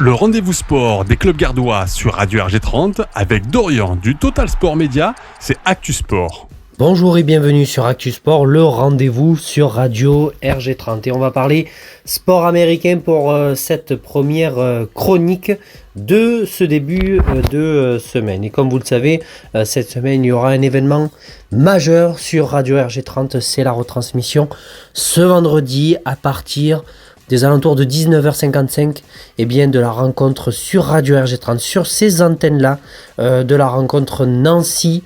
Le rendez-vous sport des clubs gardois sur Radio RG30 avec Dorian du Total Sport Média, c'est Actu Sport. Bonjour et bienvenue sur Actu Sport, le rendez-vous sur Radio RG30. Et on va parler sport américain pour cette première chronique de ce début de semaine. Et comme vous le savez, cette semaine, il y aura un événement majeur sur Radio RG30. C'est la retransmission ce vendredi à partir des alentours de 19h55 de la rencontre sur Radio RG30, sur ces antennes-là, de la rencontre Nancy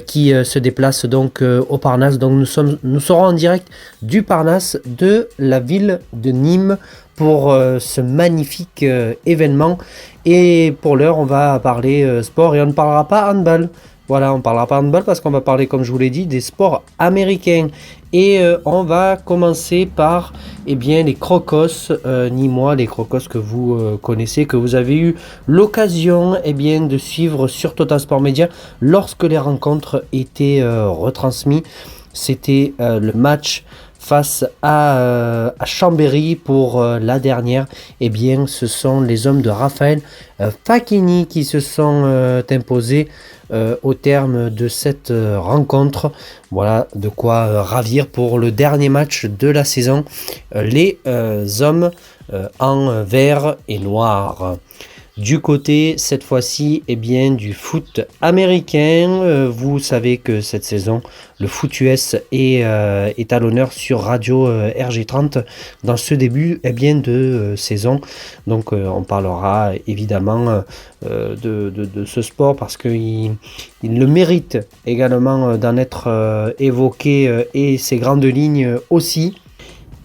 qui se déplace donc au Parnasse. Donc nous serons en direct du Parnasse de la ville de Nîmes pour ce magnifique événement. Et pour l'heure, on va parler sport et on ne parlera pas handball. Voilà, on ne parlera pas handball parce qu'on va parler, comme je vous l'ai dit, des sports américains. Et on va commencer par les Crocos nîmois, les Crocos que vous connaissez, que vous avez eu l'occasion de suivre sur Total Sport Media lorsque les rencontres étaient retransmises. C'était le match face à Chambéry pour la dernière. Ce sont les hommes de Raphaël Facchini qui se sont imposés au terme de cette rencontre. Voilà de quoi ravir pour le dernier match de la saison. Les hommes en vert et noir. Du côté, cette fois-ci, du foot américain. Vous savez que cette saison, le foot US est à l'honneur sur Radio RG30 dans ce début de saison. Donc, on parlera évidemment de ce sport parce qu'il le mérite également d'en être évoqué et ses grandes lignes aussi.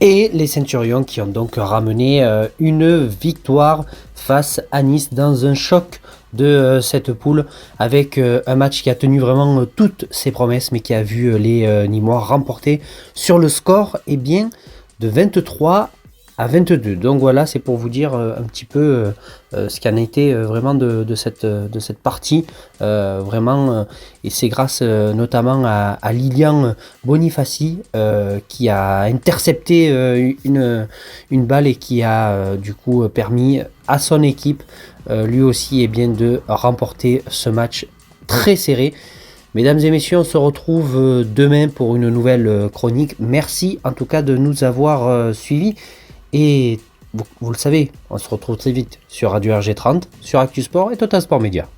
Et les Centurions qui ont donc ramené une victoire face à Nice dans un choc de cette poule avec un match qui a tenu vraiment toutes ses promesses mais qui a vu les Nîmois remporter sur le score de 23-22. Donc voilà, c'est pour vous dire un petit peu ce qu'en a été vraiment de cette partie. Et c'est grâce notamment à Lilian Bonifaci qui a intercepté une balle et qui a du coup permis à son équipe lui aussi de remporter ce match très serré. Mesdames et messieurs, on se retrouve demain pour une nouvelle chronique. Merci en tout cas de nous avoir suivis. Et vous le savez, on se retrouve très vite sur Radio RG30, sur Actu Sport et Total Sport Media.